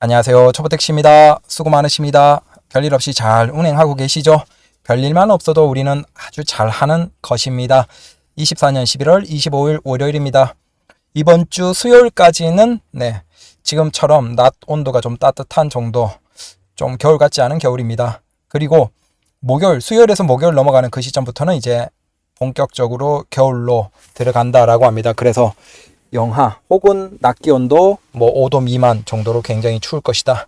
안녕하세요. 초보택시입니다. 수고 많으십니다. 별일 없이 잘 운행하고 계시죠? 별일만 없어도 우리는 아주 잘하는 것입니다. 24년 11월 25일 월요일입니다. 이번 주 수요일까지는 지금처럼 낮 온도가 좀 따뜻한 정도, 좀 겨울 같지 않은 겨울입니다. 그리고 수요일에서 목요일 넘어가는 그 시점부터는 이제 본격적으로 겨울로 들어간다라고 합니다. 그래서 영하 혹은 낮 기온도 5도 미만 정도로 굉장히 추울 것이다.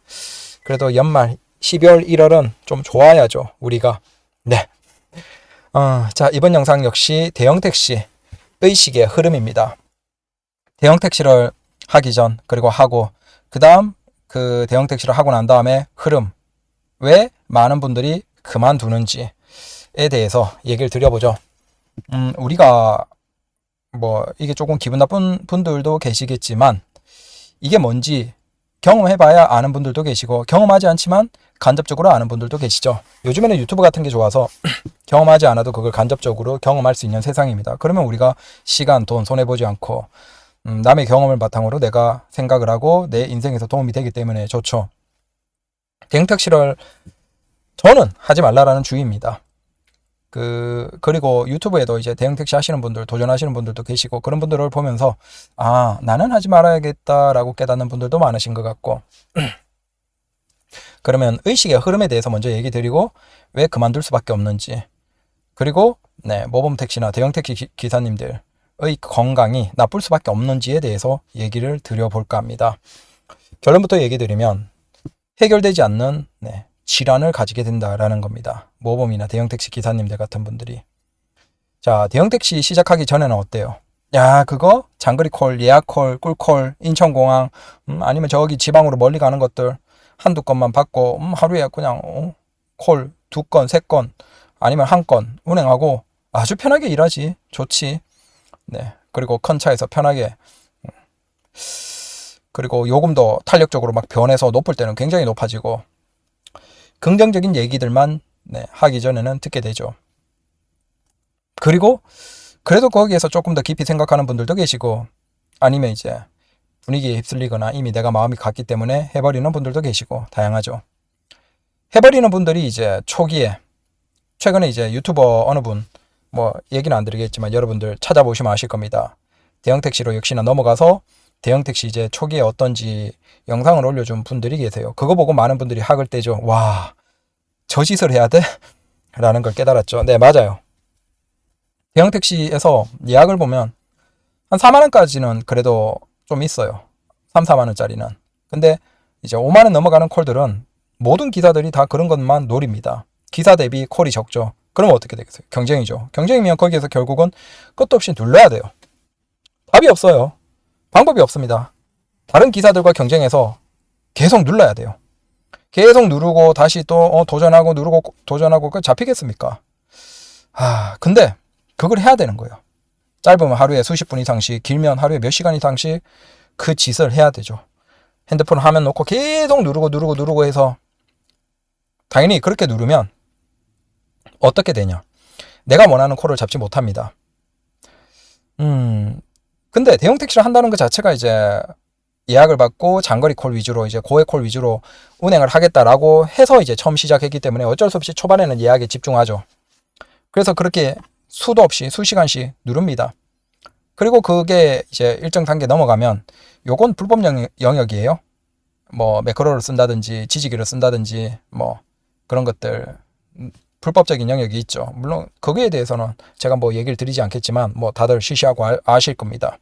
그래도 연말 12월 1월은 좀 좋아야죠, 우리가. 자, 이번 영상 역시 대형 택시 의식의 흐름입니다. 대형 택시를 하기 전, 그리고 하고, 그 다음 그 대형 택시를 하고 난 다음에 흐름, 왜 많은 분들이 그만두는지에 대해서 얘기를 드려보죠. 우리가 이게 조금 기분 나쁜 분들도 계시겠지만, 이게 뭔지 경험해봐야 아는 분들도 계시고, 경험하지 않지만 간접적으로 아는 분들도 계시죠. 요즘에는 유튜브 같은 게 좋아서 경험하지 않아도 그걸 간접적으로 경험할 수 있는 세상입니다. 그러면 우리가 시간, 돈 손해보지 않고 남의 경험을 바탕으로 내가 생각을 하고 내 인생에서 도움이 되기 때문에 좋죠. 대형택시를 저는 하지 말라라는 주의입니다. 그리고 유튜브에도 이제 대형택시 하시는 분들, 도전하시는 분들도 계시고, 그런 분들을 보면서 나는 하지 말아야겠다라고 깨닫는 분들도 많으신 것 같고, 그러면 의식의 흐름에 대해서 먼저 얘기 드리고, 왜 그만둘 수밖에 없는지, 그리고 모범택시나 대형택시 기사님들의 건강이 나쁠 수밖에 없는지에 대해서 얘기를 드려볼까 합니다. 결론부터 얘기 드리면 해결되지 않는 질환을 가지게 된다라는 겁니다. 모범이나 대형택시 기사님들 같은 분들이. 자, 대형택시 시작하기 전에는 어때요? 야, 그거 장거리콜, 예약콜, 꿀콜, 인천공항, 아니면 저기 지방으로 멀리 가는 것들 한두 건만 받고 하루에 그냥 콜 2건, 3건 아니면 1건 운행하고 아주 편하게 일하지. 좋지. 그리고 큰 차에서 편하게, 그리고 요금도 탄력적으로 막 변해서 높을 때는 굉장히 높아지고, 긍정적인 얘기들만 하기 전에는 듣게 되죠. 그리고 그래도 거기에서 조금 더 깊이 생각하는 분들도 계시고, 아니면 이제 분위기에 휩쓸리거나 이미 내가 마음이 갔기 때문에 해버리는 분들도 계시고, 다양하죠. 해버리는 분들이 이제 초기에, 최근에 이제 유튜버 어느 분, 얘기는 안 드리겠지만 여러분들 찾아보시면 아실 겁니다. 대형택시로 역시나 넘어가서 대형택시 이제 초기에 어떤지 영상을 올려준 분들이 계세요. 그거 보고 많은 분들이 학을 떼죠. 와, 저 짓을 해야 돼? 라는 걸 깨달았죠. 네, 맞아요. 대형택시에서 예약을 보면 한 4만원까지는 그래도 좀 있어요. 3, 4만원짜리는. 근데 이제 5만원 넘어가는 콜들은 모든 기사들이 다 그런 것만 노립니다. 기사 대비 콜이 적죠. 그럼 어떻게 되겠어요? 경쟁이죠. 경쟁이면 거기에서 결국은 끝도 없이 눌러야 돼요. 답이 없어요. 방법이 없습니다. 다른 기사들과 경쟁해서 계속 눌러야 돼요. 계속 누르고 다시 또 도전하고 누르고 도전하고 잡히겠습니까? 근데 그걸 해야 되는 거예요. 짧으면 하루에 수십 분 이상씩, 길면 하루에 몇 시간 이상씩 그 짓을 해야 되죠. 핸드폰 화면 놓고 계속 누르고 해서, 당연히 그렇게 누르면 어떻게 되냐? 내가 원하는 콜을 잡지 못합니다. 근데 대형택시를 한다는 것 자체가 이제 예약을 받고 장거리 콜 위주로, 이제 고액 콜 위주로 운행을 하겠다라고 해서 이제 처음 시작했기 때문에 어쩔 수 없이 초반에는 예약에 집중하죠. 그래서 그렇게 수도 없이 수시간씩 누릅니다. 그리고 그게 이제 일정 단계 넘어가면 요건 불법 영역이에요. 매크로를 쓴다든지 지지기를 쓴다든지 그런 것들 불법적인 영역이 있죠. 물론 거기에 대해서는 제가 얘기를 드리지 않겠지만 다들 쉬쉬하고 아실 겁니다.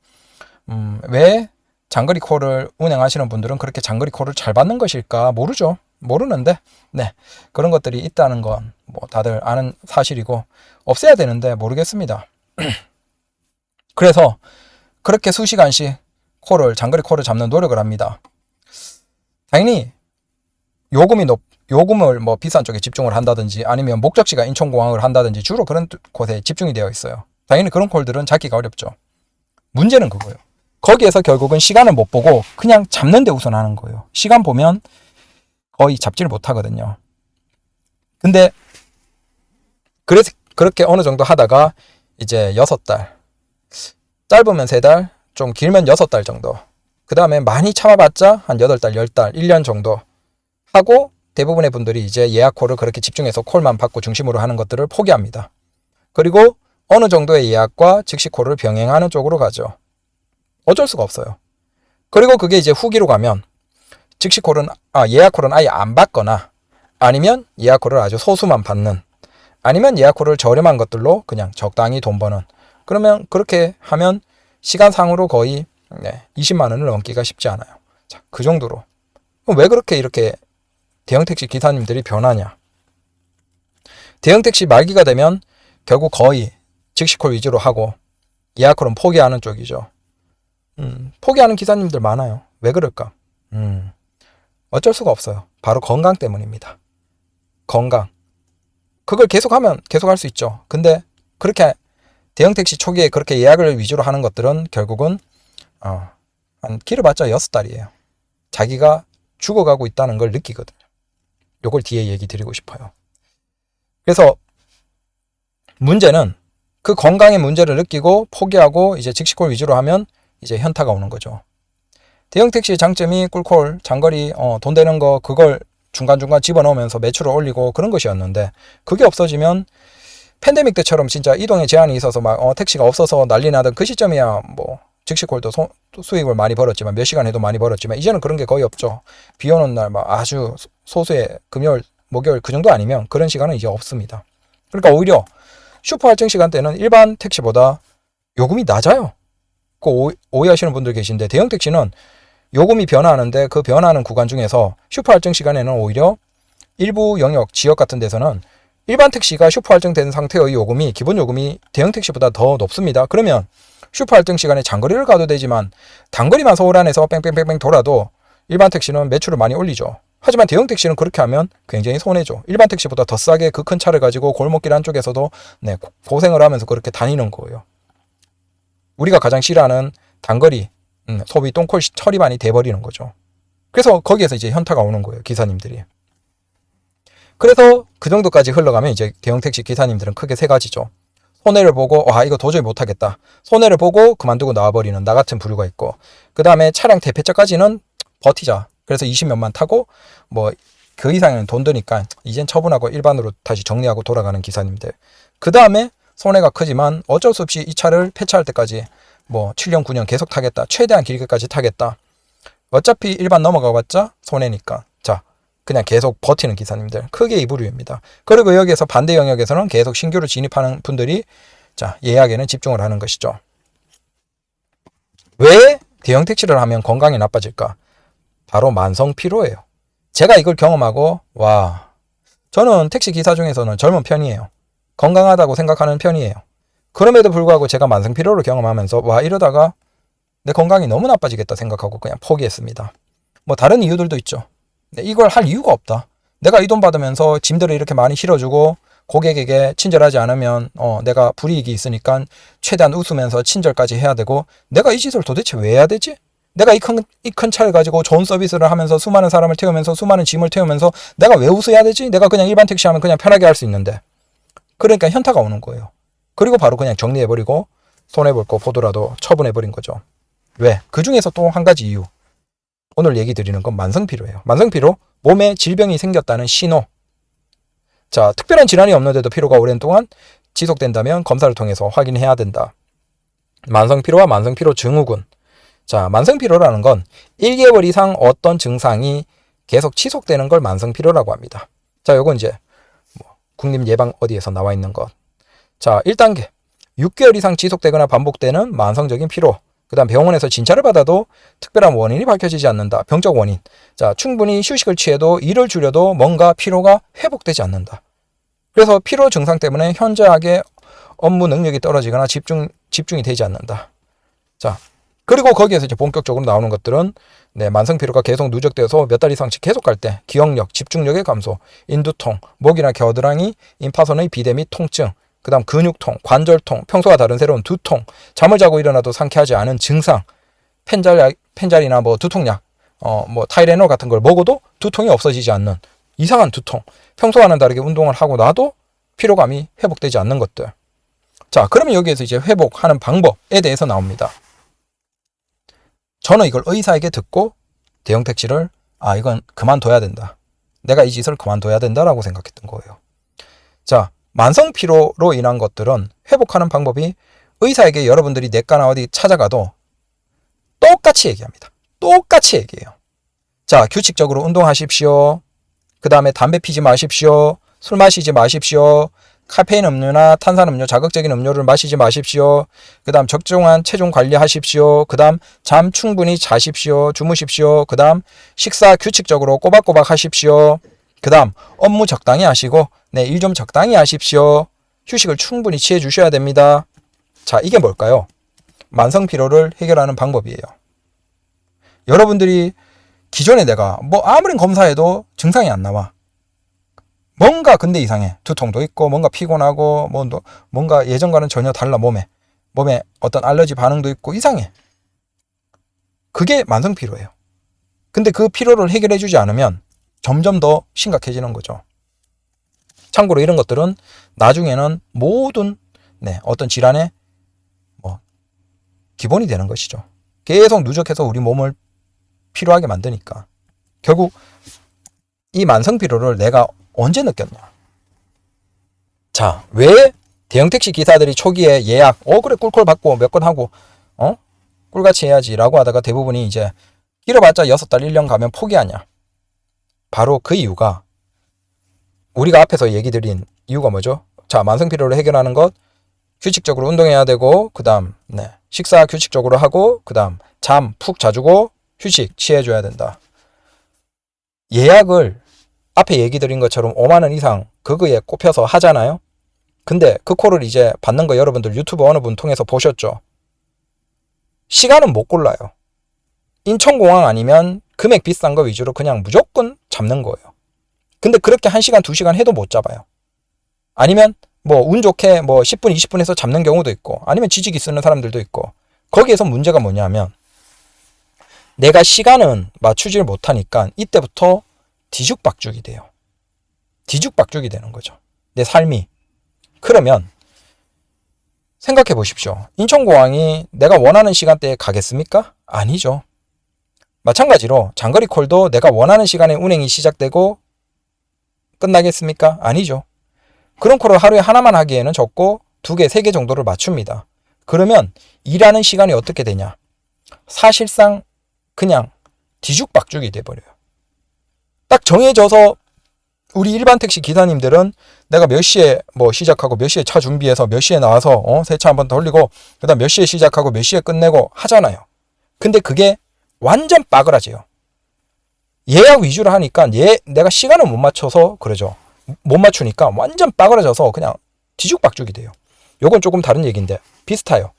왜 장거리 콜을 운행하시는 분들은 그렇게 장거리 콜을 잘 받는 것일까 모르죠. 모르는데 그런 것들이 있다는 건 다들 아는 사실이고, 없애야 되는데 모르겠습니다. 그래서 그렇게 수시간씩 장거리 콜을 잡는 노력을 합니다. 당연히 요금을 비싼 쪽에 집중을 한다든지, 아니면 목적지가 인천공항을 한다든지 주로 그런 곳에 집중이 되어 있어요. 당연히 그런 콜들은 잡기가 어렵죠. 문제는 그거예요. 거기에서 결국은 시간을 못 보고 그냥 잡는 데 우선하는 거예요. 시간 보면 거의 잡지를 못하거든요. 근데 그래서 그렇게 어느 정도 하다가 이제 6달, 짧으면 3달, 좀 길면 6달 정도 그 다음에 많이 참아봤자 한 8달, 10달, 1년 정도 하고 대부분의 분들이 이제 예약콜을 그렇게 집중해서 콜만 받고 중심으로 하는 것들을 포기합니다. 그리고 어느 정도의 예약과 즉시콜을 병행하는 쪽으로 가죠. 어쩔 수가 없어요. 그리고 그게 이제 후기로 가면 예약콜은 아예 안 받거나 아니면 예약콜을 아주 소수만 받는 아니면 예약콜을 저렴한 것들로 그냥 적당히 돈 버는 그러면 그렇게 하면 시간상으로 거의 20만 원을 넘기가 쉽지 않아요. 자, 그 정도로. 왜 그렇게 이렇게 대형택시 기사님들이 변하냐. 대형택시 말기가 되면 결국 거의 즉시콜 위주로 하고 예약콜은 포기하는 쪽이죠. 포기하는 기사님들 많아요. 왜 그럴까? 어쩔 수가 없어요. 바로 건강 때문입니다. 건강. 그걸 계속하면 계속할 수 있죠. 근데 그렇게 대형택시 초기에 그렇게 예약을 위주로 하는 것들은 결국은 한 길어봤자 6달이에요. 자기가 죽어가고 있다는 걸 느끼거든요. 요걸 뒤에 얘기 드리고 싶어요. 그래서 문제는 그 건강의 문제를 느끼고 포기하고 이제 직시콜 위주로 하면 이제 현타가 오는 거죠. 대형택시의 장점이 꿀콜, 장거리, 돈 되는 거 그걸 중간중간 집어넣으면서 매출을 올리고 그런 것이었는데 그게 없어지면 팬데믹 때처럼 진짜 이동에 제한이 있어서 막 택시가 없어서 난리 나던 그 시점이야 뭐 즉시콜도 수익을 많이 벌었지만 몇 시간 해도 많이 벌었지만 이제는 그런 게 거의 없죠. 비 오는 날 막 아주 소수의 금요일, 목요일 그 정도 아니면 그런 시간은 이제 없습니다. 그러니까 오히려 슈퍼 할증 시간대는 일반 택시보다 요금이 낮아요. 그 오해하시는 분들 계신데 대형 택시는 요금이 변화하는데 그 변화하는 구간 중에서 슈퍼 할증 시간에는 오히려 일부 영역, 지역 같은 데서는 일반 택시가 슈퍼 할증된 상태의 요금이 기본 요금이 대형 택시보다 더 높습니다. 그러면 슈퍼 할증 시간에 장거리를 가도 되지만 단거리만 서울 안에서 뺑뺑뺑뺑 돌아도 일반 택시는 매출을 많이 올리죠. 하지만 대형 택시는 그렇게 하면 굉장히 손해죠. 일반 택시보다 더 싸게 그 큰 차를 가지고 골목길 한쪽에서도 고생을 하면서 그렇게 다니는 거예요. 우리가 가장 싫어하는 단거리 소비 똥콜 처리반이 돼버리는 거죠. 그래서 거기에서 이제 현타가 오는 거예요. 기사님들이. 그래서 그 정도까지 흘러가면 이제 대형 택시 기사님들은 크게 세 가지죠. 손해를 보고 이거 도저히 못하겠다. 손해를 보고 그만두고 나와버리는 나 같은 부류가 있고 그 다음에 차량 대폐차까지는 버티자. 그래서 20몇만 타고 뭐 그 이상은 돈 드니까 이젠 처분하고 일반으로 다시 정리하고 돌아가는 기사님들. 그 다음에 손해가 크지만 어쩔 수 없이 이 차를 폐차할 때까지 뭐 7년 9년 계속 타겠다. 최대한 길게까지 타겠다. 어차피 일반 넘어가봤자 손해니까. 자, 그냥 계속 버티는 기사님들. 크게 이 부류입니다. 그리고 여기에서 반대 영역에서는 계속 신규로 진입하는 분들이 자, 예약에는 집중을 하는 것이죠. 왜 대형 택시를 하면 건강이 나빠질까? 바로 만성 피로예요. 제가 이걸 경험하고 저는 택시 기사 중에서는 젊은 편이에요. 건강하다고 생각하는 편이에요. 그럼에도 불구하고 제가 만성 피로를 경험하면서 이러다가 내 건강이 너무 나빠지겠다 생각하고 그냥 포기했습니다. 뭐 다른 이유들도 있죠. 이걸 할 이유가 없다. 내가 이 돈 받으면서 짐들을 이렇게 많이 실어주고 고객에게 친절하지 않으면 내가 불이익이 있으니까 최대한 웃으면서 친절까지 해야 되고 내가 이 짓을 도대체 왜 해야 되지? 내가 이 큰 차를 가지고 좋은 서비스를 하면서 수많은 사람을 태우면서 수많은 짐을 태우면서 내가 왜 웃어야 되지? 내가 그냥 일반 택시 하면 그냥 편하게 할 수 있는데. 그러니까 현타가 오는 거예요. 그리고 바로 그냥 정리해버리고 손해볼 거 보더라도 처분해버린 거죠. 왜? 그 중에서 또 한 가지 이유. 오늘 얘기 드리는 건 만성피로예요. 만성피로, 몸에 질병이 생겼다는 신호. 자, 특별한 질환이 없는데도 피로가 오랜 동안 지속된다면 검사를 통해서 확인해야 된다. 만성피로와 만성피로 증후군. 자, 만성피로라는 건 1개월 이상 어떤 증상이 계속 지속되는 걸 만성피로라고 합니다. 자, 요건 이제 국립예방 어디에서 나와 있는 것. 자, 1단계. 6개월 이상 지속되거나 반복되는 만성적인 피로. 그 다음 병원에서 진찰을 받아도 특별한 원인이 밝혀지지 않는다. 병적 원인. 자, 충분히 휴식을 취해도 일을 줄여도 뭔가 피로가 회복되지 않는다. 그래서 피로 증상 때문에 현저하게 업무 능력이 떨어지거나 집중이 되지 않는다. 자, 그리고 거기에서 이제 본격적으로 나오는 것들은 만성 피로가 계속 누적되어서 몇 달 이상씩 계속 갈 때 기억력, 집중력의 감소, 인두통, 목이나 겨드랑이, 임파선의 비대 및 통증, 그 다음 근육통, 관절통, 평소와 다른 새로운 두통, 잠을 자고 일어나도 상쾌하지 않은 증상, 펜잘이나 뭐 두통약, 뭐 타이레놀 같은 걸 먹어도 두통이 없어지지 않는 이상한 두통, 평소와는 다르게 운동을 하고 나도 피로감이 회복되지 않는 것들. 자, 그러면 여기에서 이제 회복하는 방법에 대해서 나옵니다. 저는 이걸 의사에게 듣고 대형 택시를 이건 그만둬야 된다. 내가 이 짓을 그만둬야 된다라고 생각했던 거예요. 자, 만성 피로로 인한 것들은 회복하는 방법이 의사에게 여러분들이 내과나 어디 찾아가도 똑같이 얘기합니다. 똑같이 얘기해요. 자, 규칙적으로 운동하십시오. 그 다음에 담배 피지 마십시오. 술 마시지 마십시오. 카페인 음료나 탄산음료, 자극적인 음료를 마시지 마십시오. 그 다음 적정한 체중 관리하십시오. 그 다음 잠 충분히 자십시오. 주무십시오. 그 다음 식사 규칙적으로 꼬박꼬박 하십시오. 그 다음 업무 적당히 하시고 일 좀 적당히 하십시오. 휴식을 충분히 취해 주셔야 됩니다. 자, 이게 뭘까요? 만성 피로를 해결하는 방법이에요. 여러분들이 기존에 내가 아무리 검사해도 증상이 안 나와. 뭔가 근데 이상해. 두통도 있고 뭔가 피곤하고 뭔가 예전과는 전혀 달라. 몸에 어떤 알러지 반응도 있고 이상해. 그게 만성 피로예요. 근데 그 피로를 해결해 주지 않으면 점점 더 심각해지는 거죠. 참고로 이런 것들은 나중에는 모든 어떤 질환의 기본이 되는 것이죠. 계속 누적해서 우리 몸을 피로하게 만드니까. 결국 이 만성 피로를 내가 언제 느꼈냐? 자, 왜 대형 택시 기사들이 초기에 예약, 그래 꿀콜 받고 몇 건 하고 꿀같이 해야지라고 하다가 대부분이 이제 길어봤자 6달 1년 가면 포기하냐? 바로 그 이유가 우리가 앞에서 얘기 드린 이유가 뭐죠? 자, 만성 피로를 해결하는 것 규칙적으로 운동해야 되고 그 다음 식사 규칙적으로 하고 그 다음 잠 푹 자주고 휴식 취해줘야 된다. 예약을 앞에 얘기 드린 것처럼 5만 원 이상 그거에 꼽혀서 하잖아요. 근데 그 콜을 이제 받는 거 여러분들 유튜브 어느 분 통해서 보셨죠? 시간은 못 골라요. 인천공항 아니면 금액 비싼 거 위주로 그냥 무조건 잡는 거예요. 근데 그렇게 1시간 2시간 해도 못 잡아요. 아니면 운 좋게 10분 20분 해서 잡는 경우도 있고 아니면 지지기 쓰는 사람들도 있고 거기에서 문제가 뭐냐면 내가 시간은 맞추질 못하니까 이때부터 뒤죽박죽이 돼요. 뒤죽박죽이 되는 거죠. 내 삶이. 그러면 생각해 보십시오. 인천공항이 내가 원하는 시간대에 가겠습니까? 아니죠. 마찬가지로 장거리 콜도 내가 원하는 시간에 운행이 시작되고 끝나겠습니까? 아니죠. 그런 콜을 하루에 하나만 하기에는 적고 2개, 3개 정도를 맞춥니다. 그러면 일하는 시간이 어떻게 되냐? 사실상 그냥 뒤죽박죽이 돼버려요. 딱 정해져서 우리 일반 택시 기사님들은 내가 몇 시에 시작하고 몇 시에 차 준비해서 몇 시에 나와서 세차 한번 돌리고 그 다음 몇 시에 시작하고 몇 시에 끝내고 하잖아요. 근데 그게 완전 빠그라져요. 예약 위주로 하니까 내가 시간을 못 맞춰서 그러죠. 못 맞추니까 완전 빠그라져서 그냥 뒤죽박죽이 돼요. 요건 조금 다른 얘기인데 비슷해요.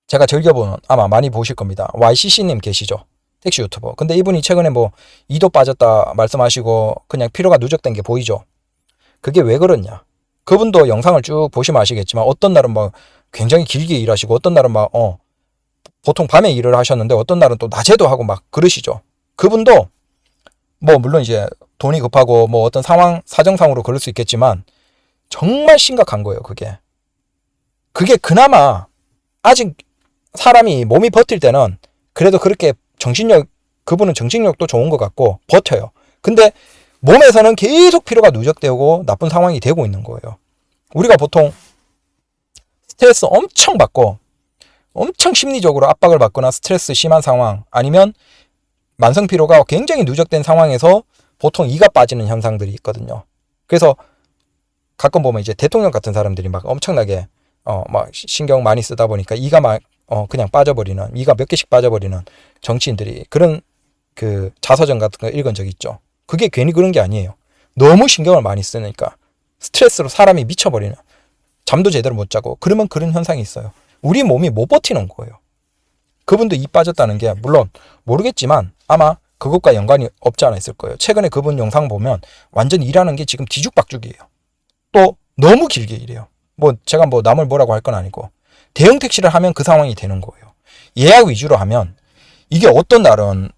제가 즐겨보는 아마 많이 보실 겁니다. YCC님 계시죠? 택시 유튜버. 근데 이분이 최근에 2도 빠졌다 말씀하시고 그냥 피로가 누적된 게 보이죠? 그게 왜 그러냐? 그분도 영상을 쭉 보시면 아시겠지만 어떤 날은 굉장히 길게 일하시고 어떤 날은 보통 밤에 일을 하셨는데 어떤 날은 또 낮에도 하고 그러시죠. 그분도 물론 이제 돈이 급하고 어떤 상황 사정상으로 그럴 수 있겠지만 정말 심각한 거예요. 그게 그나마 아직 사람이 몸이 버틸 때는 그래도 그렇게 그분은 정신력도 좋은 것 같고 버텨요. 근데 몸에서는 계속 피로가 누적되고 나쁜 상황이 되고 있는 거예요. 우리가 보통 스트레스 엄청 받고 엄청 심리적으로 압박을 받거나 스트레스 심한 상황 아니면 만성 피로가 굉장히 누적된 상황에서 보통 이가 빠지는 현상들이 있거든요. 그래서 가끔 보면 이제 대통령 같은 사람들이 엄청나게 신경 많이 쓰다 보니까 이가 그냥 빠져버리는, 이가 몇 개씩 빠져버리는 정치인들이 그런 자서전 같은 거 읽은 적이 있죠. 그게 괜히 그런 게 아니에요. 너무 신경을 많이 쓰니까 스트레스로 사람이 미쳐버리는, 잠도 제대로 못 자고 그러면 그런 현상이 있어요. 우리 몸이 못 버티는 거예요. 그분도 이 빠졌다는 게 물론 모르겠지만 아마 그것과 연관이 없지 않아 있을 거예요. 최근에 그분 영상 보면 완전 일하는 게 지금 뒤죽박죽이에요. 또 너무 길게 일해요. 제가 남을 뭐라고 할 건 아니고 대형 택시를 하면 그 상황이 되는 거예요. 예약 위주로 하면 이게 어떤 날은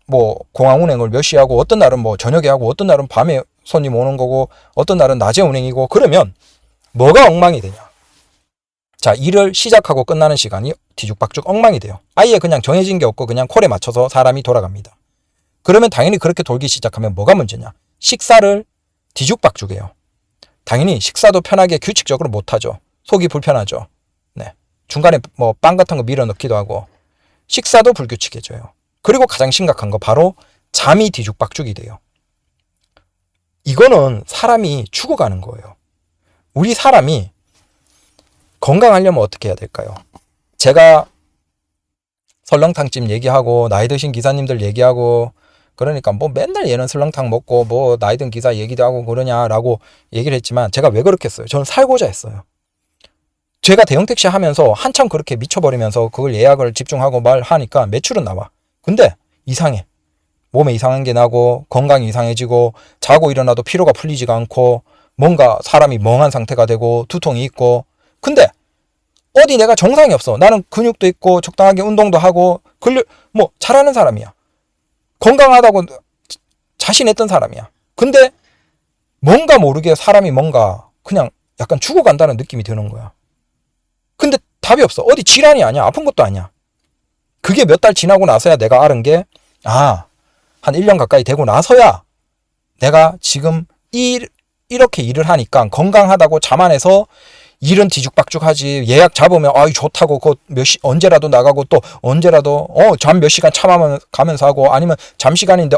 공항 운행을 몇 시에 하고 어떤 날은 저녁에 하고 어떤 날은 밤에 손님 오는 거고 어떤 날은 낮에 운행이고 그러면 뭐가 엉망이 되냐. 자, 일을 시작하고 끝나는 시간이 뒤죽박죽 엉망이 돼요. 아예 그냥 정해진 게 없고 그냥 콜에 맞춰서 사람이 돌아갑니다. 그러면 당연히 그렇게 돌기 시작하면 뭐가 문제냐? 식사를 뒤죽박죽해요. 당연히 식사도 편하게 규칙적으로 못하죠. 속이 불편하죠. 네. 중간에 뭐 빵 같은 거 밀어 넣기도 하고 식사도 불규칙해져요. 그리고 가장 심각한 거 바로 잠이 뒤죽박죽이 돼요. 이거는 사람이 죽어가는 거예요. 우리 사람이 건강하려면 어떻게 해야 될까요? 제가 설렁탕집 얘기하고 나이 드신 기사님들 얘기하고 그러니까 뭐 맨날 얘는 설렁탕 먹고 뭐 나이 든 기사 얘기도 하고 그러냐라고 얘기를 했지만 제가 왜 그렇게 했어요? 저는 살고자 했어요. 제가 대형택시 하면서 한참 그렇게 미쳐버리면서 그걸 예약을 집중하고 말하니까 매출은 나와. 근데 이상해. 몸에 이상한 게 나고 건강이 이상해지고 자고 일어나도 피로가 풀리지가 않고 뭔가 사람이 멍한 상태가 되고 두통이 있고 근데 어디 내가 정상이 없어. 나는 근육도 있고 적당하게 운동도 하고 뭐 잘하는 사람이야. 건강하다고 자신했던 사람이야. 근데 뭔가 모르게 사람이 뭔가 그냥 약간 죽어간다는 느낌이 드는 거야. 근데 답이 없어. 어디 질환이 아니야. 아픈 것도 아니야. 그게 몇 달 지나고 나서야 내가 알은 게 한 1년 가까이 되고 나서야 내가 지금 이렇게 일을 하니까 건강하다고 자만해서 일은 뒤죽박죽하지. 예약 잡으면 좋다고 언제라도 나가고 또 언제라도 잠 몇 시간 참아가면서 하고 아니면 잠 시간인데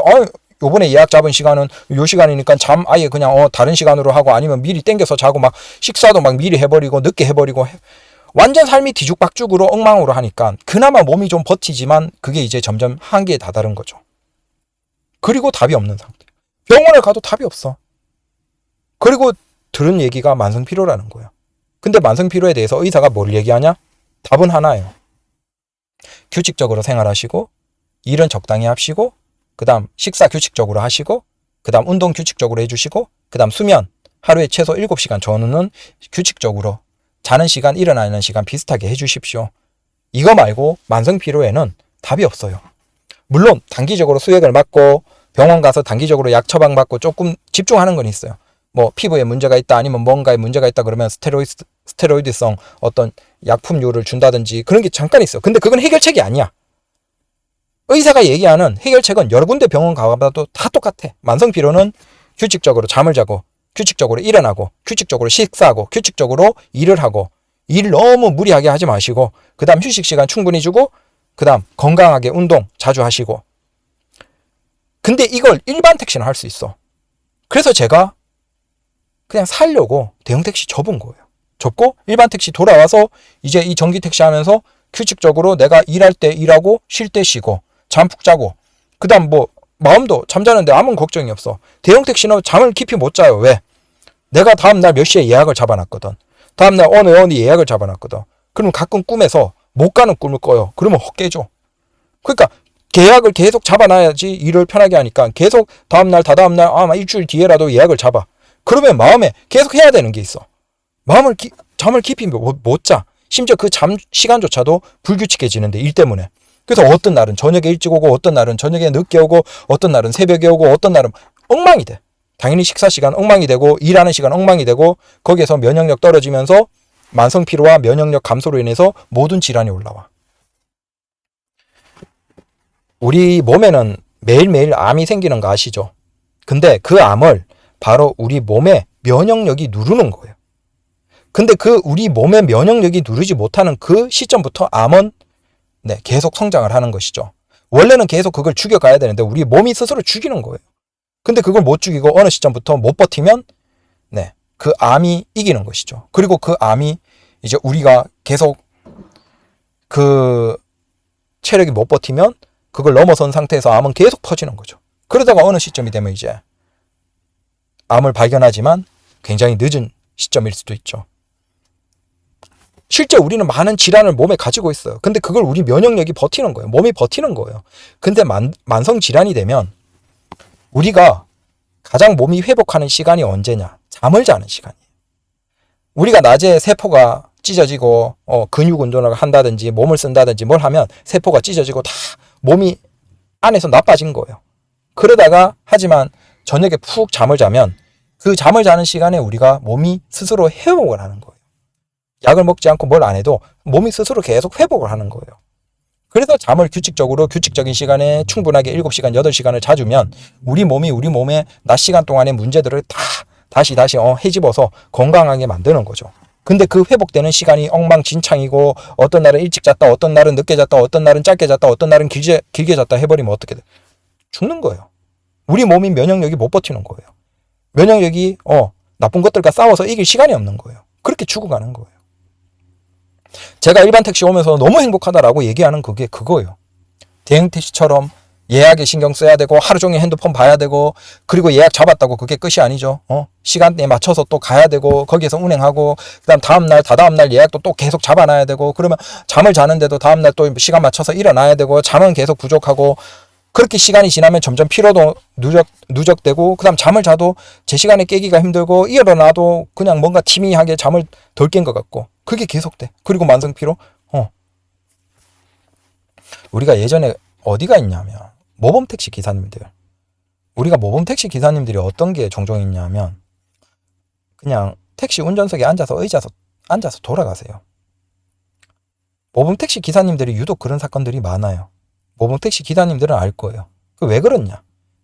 요번에 예약 잡은 시간은 요 시간이니까 잠 아예 그냥 다른 시간으로 하고 아니면 미리 땡겨서 자고 막 식사도 막 미리 해버리고 늦게 해버리고 완전 삶이 뒤죽박죽으로 엉망으로 하니까 그나마 몸이 좀 버티지만 그게 이제 점점 한계에 다다른 거죠. 그리고 답이 없는 상태. 병원에 가도 답이 없어. 그리고 들은 얘기가 만성피로라는 거예요. 근데 만성피로에 대해서 의사가 뭘 얘기하냐? 답은 하나예요. 규칙적으로 생활하시고 일은 적당히 하시고 그 다음 식사 규칙적으로 하시고 그 다음 운동 규칙적으로 해주시고 그 다음 수면 하루에 최소 7시간 전후는 규칙적으로 자는 시간 일어나는 시간 비슷하게 해주십시오. 이거 말고 만성피로에는 답이 없어요. 물론 단기적으로 수액을 맞고 병원 가서 단기적으로 약 처방받고 조금 집중하는 건 있어요. 뭐 피부에 문제가 있다 아니면 뭔가에 문제가 있다 그러면 스테로이드성 어떤 약품류를 준다든지 그런 게 잠깐 있어. 근데 그건 해결책이 아니야. 의사가 얘기하는 해결책은 여러 군데 병원 가봐도 다 똑같아. 만성피로는 규칙적으로 잠을 자고 규칙적으로 일어나고 규칙적으로 식사하고 규칙적으로 일을 하고 일 너무 무리하게 하지 마시고 그 다음 휴식시간 충분히 주고 그 다음 건강하게 운동 자주 하시고 근데 이걸 일반 택시는 할 수 있어. 그래서 제가 그냥 살려고 대형 택시 접은 거예요. 접고 일반 택시 돌아와서 이제 이 전기 택시 하면서 규칙적으로 내가 일할 때 일하고 쉴 때 쉬고 잠 푹 자고 그 다음 뭐 마음도 잠자는데 아무 걱정이 없어. 대형 택시는 잠을 깊이 못 자요. 왜? 내가 다음날 몇 시에 예약을 잡아놨거든. 다음날 어느 예약을 잡아놨거든. 그러면 가끔 꿈에서 못 가는 꿈을 꿔요. 그러면 헛 깨져. 그러니까 계약을 계속 잡아놔야지 일을 편하게 하니까 계속 다음날 다다음날 아마 일주일 뒤에라도 예약을 잡아. 그러면 마음에 계속 해야 되는 게 있어. 잠을 깊이 못 자. 심지어 그 잠 시간조차도 불규칙해지는데 일 때문에. 그래서 어떤 날은 저녁에 일찍 오고 어떤 날은 저녁에 늦게 오고 어떤 날은 새벽에 오고 어떤 날은 엉망이 돼. 당연히 식사 시간 엉망이 되고 일하는 시간 엉망이 되고 거기에서 면역력 떨어지면서 만성피로와 면역력 감소로 인해서 모든 질환이 올라와. 우리 몸에는 매일매일 암이 생기는 거 아시죠? 근데 그 암을 바로 우리 몸의 면역력이 누르는 거예요. 근데 그 우리 몸의 면역력이 누르지 못하는 그 시점부터 암은 계속 성장을 하는 것이죠. 원래는 계속 그걸 죽여가야 되는데 우리 몸이 스스로 죽이는 거예요. 근데 그걸 못 죽이고 어느 시점부터 못 버티면 그 암이 이기는 것이죠. 그리고 그 암이 이제 우리가 계속 그 체력이 못 버티면 그걸 넘어선 상태에서 암은 계속 퍼지는 거죠. 그러다가 어느 시점이 되면 이제 암을 발견하지만 굉장히 늦은 시점일 수도 있죠. 실제 우리는 많은 질환을 몸에 가지고 있어요. 근데 그걸 우리 면역력이 버티는 거예요. 몸이 버티는 거예요. 근데 만성 질환이 되면 우리가 가장 몸이 회복하는 시간이 언제냐? 잠을 자는 시간이에요. 우리가 낮에 세포가 찢어지고 근육 운동을 한다든지 몸을 쓴다든지 뭘 하면 세포가 찢어지고 다 몸이 안에서 나빠진 거예요. 그러다가 하지만 저녁에 푹 잠을 자면 그 잠을 자는 시간에 우리가 몸이 스스로 회복을 하는 거예요. 약을 먹지 않고 뭘 안 해도 몸이 스스로 계속 회복을 하는 거예요. 그래서 잠을 규칙적인 시간에 충분하게 7시간, 8시간을 자주면 우리 몸의 낮 시간 동안의 문제들을 다 다시 헤집어서 건강하게 만드는 거죠. 근데 그 회복되는 시간이 엉망진창이고 어떤 날은 일찍 잤다, 어떤 날은 늦게 잤다, 어떤 날은 짧게 잤다, 어떤 날은 길게 잤다 해버리면 어떻게 돼? 죽는 거예요. 우리 몸이 면역력이 못 버티는 거예요. 면역력이 나쁜 것들과 싸워서 이길 시간이 없는 거예요. 그렇게 죽어가는 거예요. 제가 일반 택시 오면서 너무 행복하다라고 얘기하는 그게 그거예요. 대행 택시처럼 예약에 신경 써야 되고 하루 종일 핸드폰 봐야 되고 그리고 예약 잡았다고 그게 끝이 아니죠. 시간대에 맞춰서 또 가야 되고 거기에서 운행하고 그다음 다다음날 예약도 또 계속 잡아놔야 되고 그러면 잠을 자는데도 다음날 또 시간 맞춰서 일어나야 되고 잠은 계속 부족하고 그렇게 시간이 지나면 점점 피로도 누적되고 그다음 잠을 자도 제 시간에 깨기가 힘들고 일어나도 그냥 뭔가 티미하게 잠을 덜 깬 것 같고 그게 계속돼. 그리고 만성 피로. 우리가 예전에 어디가 있냐면 모범 택시 기사님들. 우리가 모범 택시 기사님들이 어떤 게 종종 있냐면 그냥 택시 운전석에 앉아서 돌아가세요. 모범 택시 기사님들이 유독 그런 사건들이 많아요. 모범 택시 기사님들은 알 거예요. 왜 그러냐?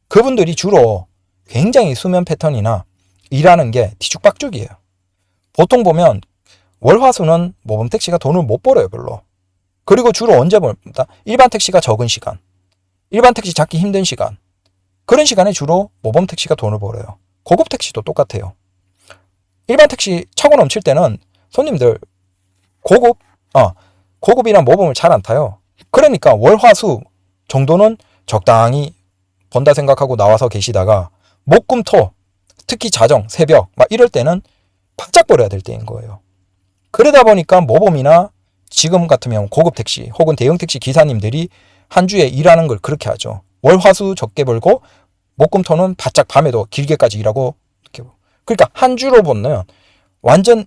그분들이 주로 굉장히 수면 패턴이나 일하는 게 뒤죽박죽이에요. 보통 보면 월화수는 모범 택시가 돈을 못 벌어요, 별로. 그리고 주로 언제 벌다? 일반 택시가 적은 시간, 일반 택시 잡기 힘든 시간, 그런 시간에 주로 모범 택시가 돈을 벌어요. 고급 택시도 똑같아요. 일반 택시 차고 넘칠 때는 손님들 고급이랑 모범을 잘 안 타요. 그러니까 월화수 정도는 적당히 번다 생각하고 나와서 계시다가 목금토 특히 자정 새벽 막 이럴 때는 바짝 벌어야 될 때인 거예요. 그러다 보니까 모범이나 지금 같으면 고급 택시 혹은 대형 택시 기사님들이 한 주에 일하는 걸 그렇게 하죠. 월화수 적게 벌고 목금토는 바짝 밤에도 길게까지 일하고 그러니까 한 주로 보면 완전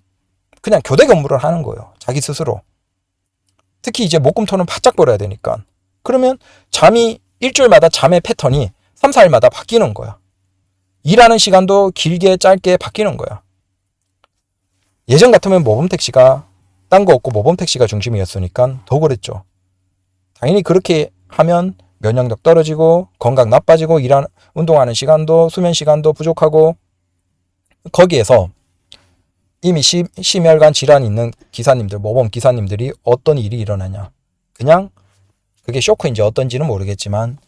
그냥 교대 근무를 하는 거예요. 자기 스스로. 특히 이제 목금토는 바짝 벌어야 되니까. 그러면 일주일마다 잠의 패턴이 3, 4일마다 바뀌는 거야. 일하는 시간도 길게 짧게 바뀌는 거야. 예전 같으면 모범택시가 딴 거 없고 모범택시가 중심이었으니까 더 그랬죠. 당연히 그렇게 하면 면역력 떨어지고 건강 나빠지고 운동하는 시간도 수면 시간도 부족하고 거기에서 이미 심혈관 질환이 있는 기사님들, 모범 기사님들이 어떤 일이 일어나냐. 그냥 그게 쇼크인지 어떤지는 모르겠지만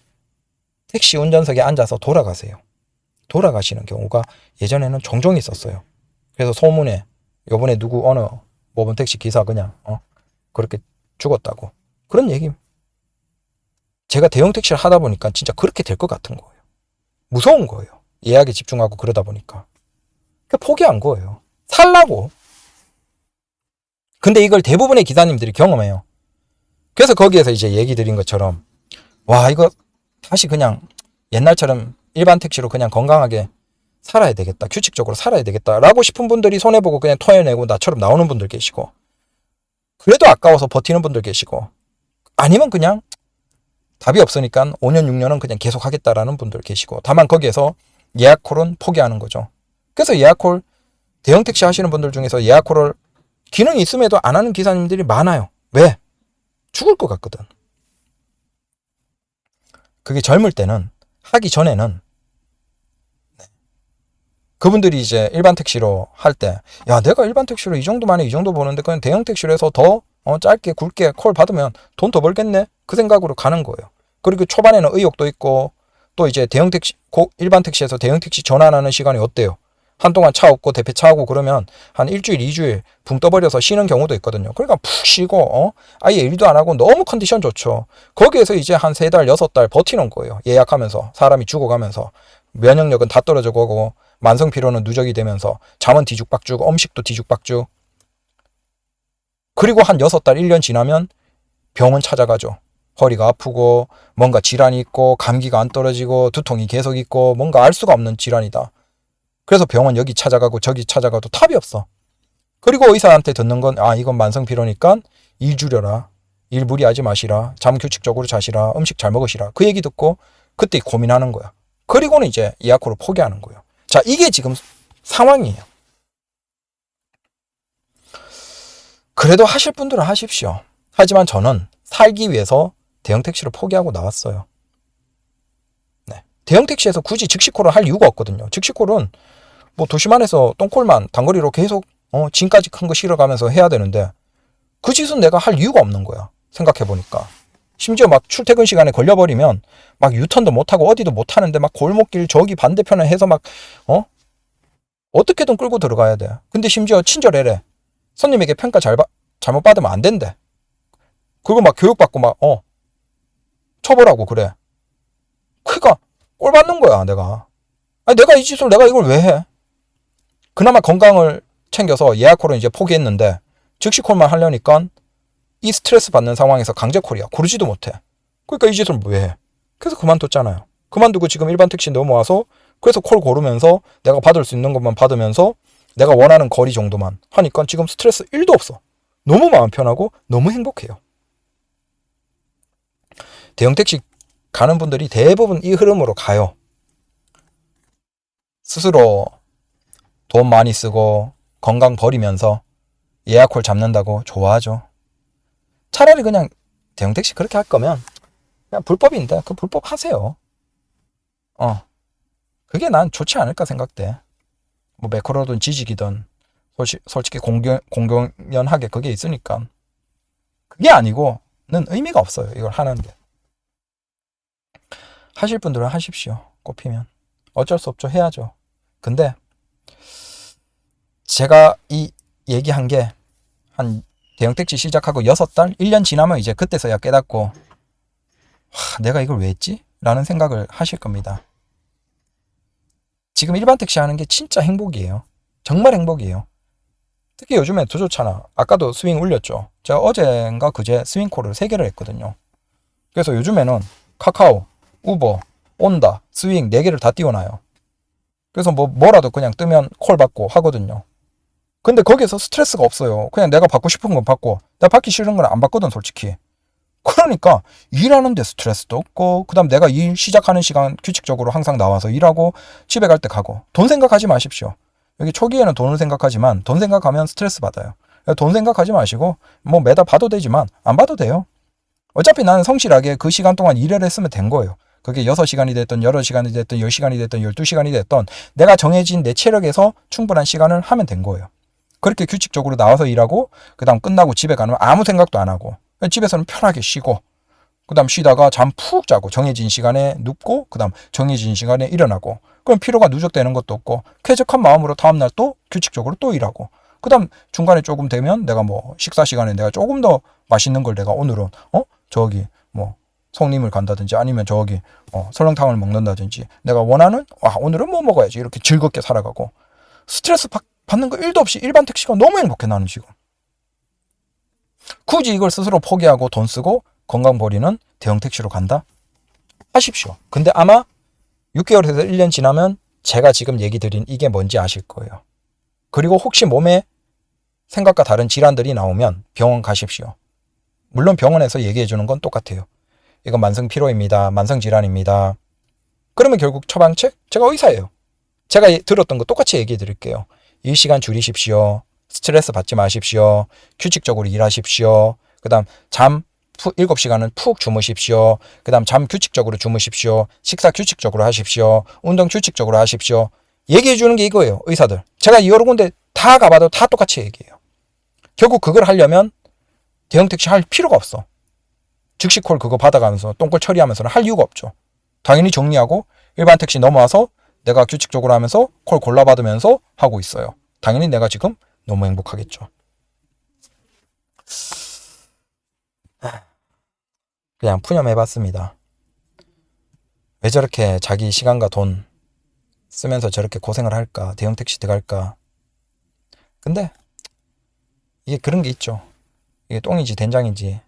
택시 운전석에 앉아서 돌아가세요. 돌아가시는 경우가 예전에는 종종 있었어요. 그래서 소문에 요번에 어느 모범 택시 기사 그냥 그렇게 죽었다고. 그런 얘기. 제가 대형 택시를 하다 보니까 진짜 그렇게 될 것 같은 거예요. 무서운 거예요. 예약에 집중하고 그러다 보니까. 그러니까 포기한 거예요. 살라고. 근데 이걸 대부분의 기사님들이 경험해요. 그래서 거기에서 이제 얘기 드린 것처럼 와 이거 다시 그냥 옛날처럼 일반 택시로 그냥 건강하게 살아야 되겠다. 규칙적으로 살아야 되겠다. 라고 싶은 분들이 손해보고 그냥 토해내고 나처럼 나오는 분들 계시고 그래도 아까워서 버티는 분들 계시고 아니면 그냥 답이 없으니까 5년 6년은 그냥 계속 하겠다라는 분들 계시고 다만 거기에서 예약콜은 포기하는 거죠. 그래서 예약콜 대형 택시 하시는 분들 중에서 예약콜을 기능이 있음에도 안 하는 기사님들이 많아요. 왜? 죽을 것 같거든. 그게 젊을 때는 하기 전에는 그분들이 이제 일반 택시로 할 때 야 내가 일반 택시로 이 정도 만에 이 정도 버는데 그냥 대형 택시로 해서 더 짧게 굵게 콜 받으면 돈 더 벌겠네 그 생각으로 가는 거예요. 그리고 초반에는 의욕도 있고 또 이제 대형 택시 일반 택시에서 대형 택시 전환하는 시간이 어때요? 한동안 차 없고 대패 차고 그러면 한 일주일 2주일 붕 떠버려서 쉬는 경우도 있거든요. 그러니까 푹 쉬고 아예 일도 안 하고 너무 컨디션 좋죠. 거기에서 이제 한 3달 6달 버티는 거예요. 예약하면서 사람이 죽어가면서 면역력은 다 떨어져 가고 만성 피로는 누적이 되면서 잠은 뒤죽박죽 음식도 뒤죽박죽 그리고 한 6달 1년 지나면 병원 찾아가죠. 허리가 아프고 뭔가 질환이 있고 감기가 안 떨어지고 두통이 계속 있고 뭔가 알 수가 없는 질환이다. 그래서 병원 여기 찾아가고 저기 찾아가도 답이 없어. 그리고 의사한테 듣는 건 이건 만성 피로니까 일 줄여라. 일 무리하지 마시라. 잠 규칙적으로 자시라. 음식 잘 먹으시라. 그 얘기 듣고 그때 고민하는 거야. 그리고는 이제 예약콜을 포기하는 거예요. 자, 이게 지금 상황이에요. 그래도 하실 분들은 하십시오. 하지만 저는 살기 위해서 대형 택시를 포기하고 나왔어요. 네. 대형 택시에서 굳이 즉시콜을 할 이유가 없거든요. 즉시콜은 뭐 도심 안에서 똥콜만 단거리로 계속 진까지 큰 거 실어가면서 해야 되는데 그 짓은 내가 할 이유가 없는 거야. 생각해보니까. 심지어 막 출퇴근 시간에 걸려버리면 막 유턴도 못하고 어디도 못하는데 막 골목길 저기 반대편에 해서 막 어떻게든 끌고 들어가야 돼. 근데 심지어 친절해래. 손님에게 평가 잘못 받으면 안 된대. 그거 막 교육받고 막 처벌하고 그래. 그러니까 꼴 받는 거야 내가. 아니 내가 이 짓을 내가 이걸 왜 해? 그나마 건강을 챙겨서 예약콜은 이제 포기했는데 즉시콜만 하려니까 이 스트레스 받는 상황에서 강제콜이야. 고르지도 못해. 그러니까 이 짓을 왜 해? 그래서 그만뒀잖아요. 그만두고 지금 일반 택시 넘어와서 그래서 콜 고르면서 내가 받을 수 있는 것만 받으면서 내가 원하는 거리 정도만 하니까 지금 스트레스 1도 없어. 너무 마음 편하고 너무 행복해요. 대형 택시 가는 분들이 대부분 이 흐름으로 가요. 스스로 돈 많이 쓰고 건강 버리면서 예약콜 잡는다고 좋아하죠. 차라리 그냥 대형 택시 그렇게 할 거면 그냥 불법인데 그 불법 하세요. 그게 난 좋지 않을까 생각돼. 뭐 매크로든 지식이든 솔직히 공공연하게 그게 있으니까. 그게 아니고는 의미가 없어요. 이걸 하는데. 하실 분들은 하십시오. 꼽히면. 어쩔 수 없죠. 해야죠. 근데 제가 이 얘기한 게 한 대형 택시 시작하고 6달? 1년 지나면 이제 그때서야 깨닫고 내가 이걸 왜 했지? 라는 생각을 하실 겁니다. 지금 일반 택시 하는 게 진짜 행복이에요. 정말 행복이에요. 특히 요즘에 더 좋잖아. 아까도 스윙 울렸죠. 제가 어젠가 그제 스윙콜을 3개를 했거든요. 그래서 요즘에는 카카오, 우버, 온다, 스윙 4개를 다 띄워놔요. 그래서 뭐라도 그냥 뜨면 콜 받고 하거든요. 근데 거기에서 스트레스가 없어요. 그냥 내가 받고 싶은 건 받고 내가 받기 싫은 건 안 받거든 솔직히. 그러니까 일하는데 스트레스도 없고 그다음 내가 일 시작하는 시간 규칙적으로 항상 나와서 일하고 집에 갈 때 가고. 돈 생각하지 마십시오. 여기 초기에는 돈을 생각하지만 돈 생각하면 스트레스 받아요. 돈 생각하지 마시고 뭐 매달 봐도 되지만 안 봐도 돼요. 어차피 나는 성실하게 그 시간 동안 일을 했으면 된 거예요. 그게 6시간이 됐든 8시간이 됐든 10시간이 됐든 12시간이 됐든 내가 정해진 내 체력에서 충분한 시간을 하면 된 거예요. 그렇게 규칙적으로 나와서 일하고 그 다음 끝나고 집에 가면 아무 생각도 안 하고 집에서는 편하게 쉬고 그 다음 쉬다가 잠 푹 자고 정해진 시간에 눕고 그 다음 정해진 시간에 일어나고 그럼 피로가 누적되는 것도 없고 쾌적한 마음으로 다음날 또 규칙적으로 또 일하고 그 다음 중간에 조금 되면 내가 뭐 식사 시간에 내가 조금 더 맛있는 걸 내가 오늘은 저기 뭐 성림을 간다든지 아니면 저기 설렁탕을 먹는다든지 내가 원하는 오늘은 뭐 먹어야지 이렇게 즐겁게 살아가고 스트레스 받는 거 1도 없이 일반 택시가 너무 행복해 나는 지금. 굳이 이걸 스스로 포기하고 돈 쓰고 건강 버리는 대형 택시로 간다? 하십시오. 근데 아마 6개월에서 1년 지나면 제가 지금 얘기 드린 이게 뭔지 아실 거예요. 그리고 혹시 몸에 생각과 다른 질환들이 나오면 병원 가십시오. 물론 병원에서 얘기해 주는 건 똑같아요. 이건 만성피로입니다. 만성질환입니다. 그러면 결국 처방책? 제가 의사예요. 제가 들었던 거 똑같이 얘기해 드릴게요. 일시간 줄이십시오. 스트레스 받지 마십시오. 규칙적으로 일하십시오. 그 다음 잠 7시간은 푹 주무십시오. 그 다음 잠 규칙적으로 주무십시오. 식사 규칙적으로 하십시오. 운동 규칙적으로 하십시오. 얘기해 주는 게 이거예요. 의사들. 제가 여러 군데 다 가봐도 다 똑같이 얘기해요. 결국 그걸 하려면 대형 택시 할 필요가 없어. 즉시콜 그거 받아가면서 똥콜 처리하면서는 할 이유가 없죠. 당연히 정리하고 일반 택시 넘어와서 내가 규칙적으로 하면서 콜 골라받으면서 하고 있어요. 당연히 내가 지금 너무 행복하겠죠. 그냥 푸념해봤습니다. 왜 저렇게 자기 시간과 돈 쓰면서 저렇게 고생을 할까? 대형 택시 들어갈까? 근데 이게 그런 게 있죠. 이게 똥인지 된장인지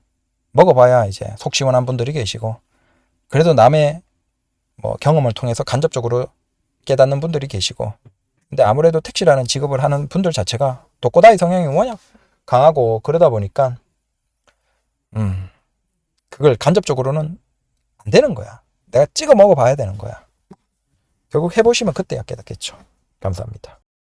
먹어봐야 이제 속 시원한 분들이 계시고 그래도 남의 뭐 경험을 통해서 간접적으로 깨닫는 분들이 계시고 근데 아무래도 택시라는 직업을 하는 분들 자체가 독고다이 성향이 워낙 강하고 그러다 보니까 그걸 간접적으로는 안 되는 거야. 내가 찍어 먹어봐야 되는 거야. 결국 해보시면 그때야 깨닫겠죠. 감사합니다.